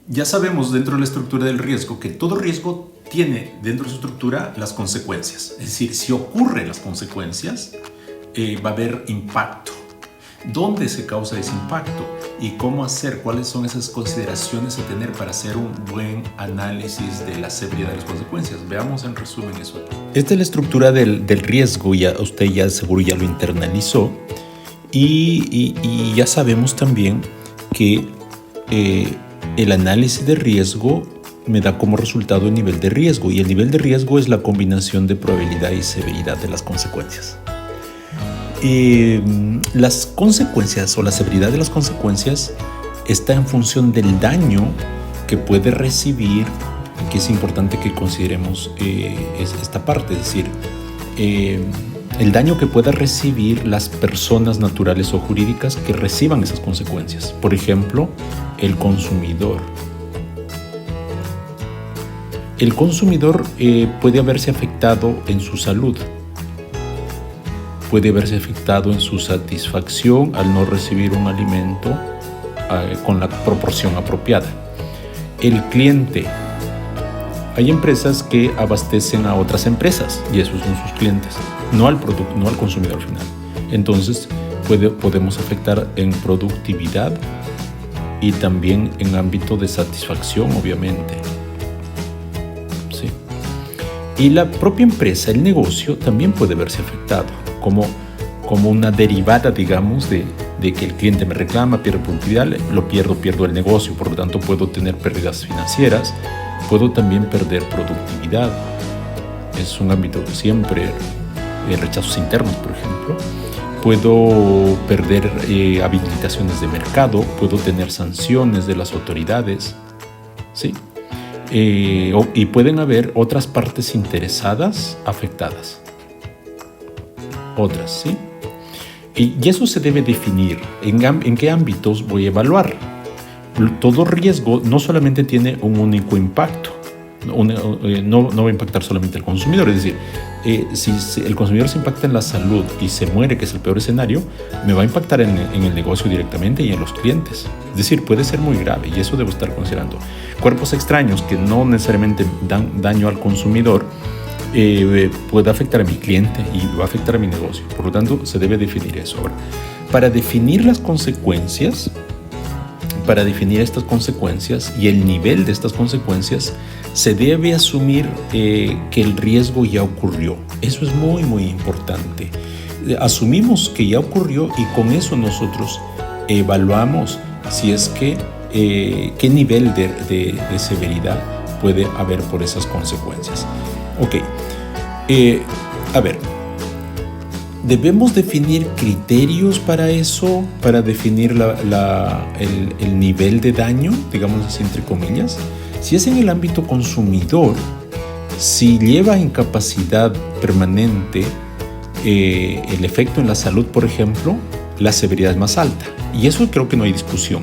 Ya sabemos dentro de la estructura del riesgo que todo riesgo tiene dentro de su estructura las consecuencias. Es decir, si ocurren las consecuencias, va a haber impacto. ¿Dónde se causa ese impacto? ¿Y cómo hacer? ¿Cuáles son esas consideraciones a tener para hacer un buen análisis de la severidad de las consecuencias? Veamos en resumen eso aquí. Esta es la estructura del riesgo. Ya usted ya seguro ya lo internalizó. Y ya sabemos también que el análisis de riesgo me da como resultado el nivel de riesgo. Y el nivel de riesgo es la combinación de probabilidad y severidad de las consecuencias. Las consecuencias o la severidad de las consecuencias está en función del daño que puede recibir, que es importante que consideremos esta parte, es decir, el daño que pueda recibir las personas naturales o jurídicas que reciban esas consecuencias. Por ejemplo, el consumidor. El consumidor puede haberse afectado en su salud. Puede verse afectado en su satisfacción al no recibir un alimento con la proporción apropiada. El cliente. Hay empresas que abastecen a otras empresas y esos son sus clientes, no al producto, no al consumidor final. Entonces podemos afectar en productividad y también en ámbito de satisfacción, obviamente. Sí. Y la propia empresa, el negocio, también puede verse afectado. Como una derivada, digamos, de que el cliente me reclama, pierdo productividad, pierdo el negocio, por lo tanto puedo tener pérdidas financieras, puedo también perder productividad. Es un ámbito siempre, rechazos internos, por ejemplo. Puedo perder habilitaciones de mercado, puedo tener sanciones de las autoridades, ¿sí? Y pueden haber otras partes interesadas afectadas. Otras, ¿sí? Y eso se debe definir. ¿En qué ámbitos voy a evaluar? Todo riesgo no solamente tiene un único impacto. No va a impactar solamente al consumidor. Es decir, si el consumidor se impacta en la salud y se muere, que es el peor escenario, me va a impactar en el negocio directamente y en los clientes. Es decir, puede ser muy grave y eso debo estar considerando. Cuerpos extraños que no necesariamente dan daño al consumidor, puede afectar a mi cliente y va a afectar a mi negocio. Por lo tanto, se debe definir eso. Ahora, para definir las consecuencias, para definir estas consecuencias y el nivel de estas consecuencias, se debe asumir que el riesgo ya ocurrió. Eso es muy, muy importante. Asumimos que ya ocurrió y con eso nosotros evaluamos si es que qué nivel de severidad puede haber por esas consecuencias. Ok, a ver, ¿debemos definir criterios para eso, para definir el nivel de daño, digamos así entre comillas? Si es en el ámbito consumidor, si lleva incapacidad permanente el efecto en la salud, por ejemplo, la severidad es más alta. Y eso creo que no hay discusión.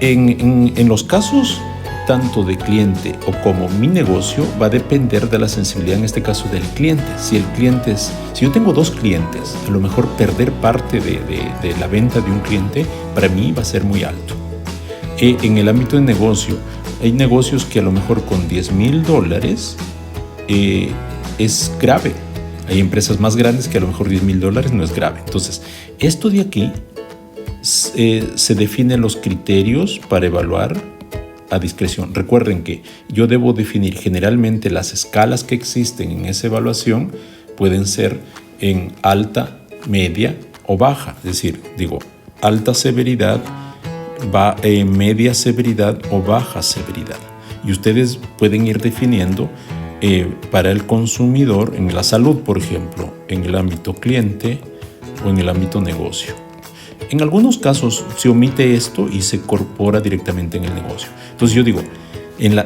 En los casos tanto de cliente o como mi negocio va a depender de la sensibilidad, en este caso del cliente. Si yo tengo dos clientes, a lo mejor perder parte de la venta de un cliente para mí va a ser muy alto. En el ámbito de negocio, hay negocios que a lo mejor con $10,000 es grave. Hay empresas más grandes que a lo mejor $10,000 no es grave. Entonces, esto de aquí se definen los criterios para evaluar a discreción. Recuerden que yo debo definir generalmente las escalas que existen en esa evaluación pueden ser en alta, media o baja. Es decir, digo, alta severidad, media severidad o baja severidad. Y ustedes pueden ir definiendo para el consumidor en la salud, por ejemplo, en el ámbito cliente o en el ámbito negocio. En algunos casos se omite esto y se incorpora directamente en el negocio. Entonces yo digo,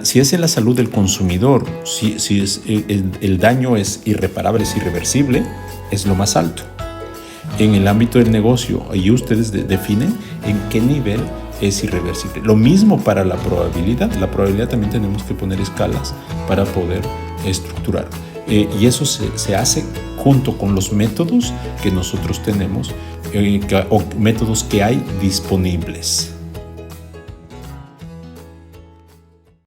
si es en la salud del consumidor, si el daño es irreparable, es irreversible, es lo más alto. En el ámbito del negocio, ahí ustedes definen en qué nivel es irreversible. Lo mismo para la probabilidad. La probabilidad también tenemos que poner escalas para poder estructurar. Y eso se hace junto con los métodos que nosotros tenemos o métodos que hay disponibles.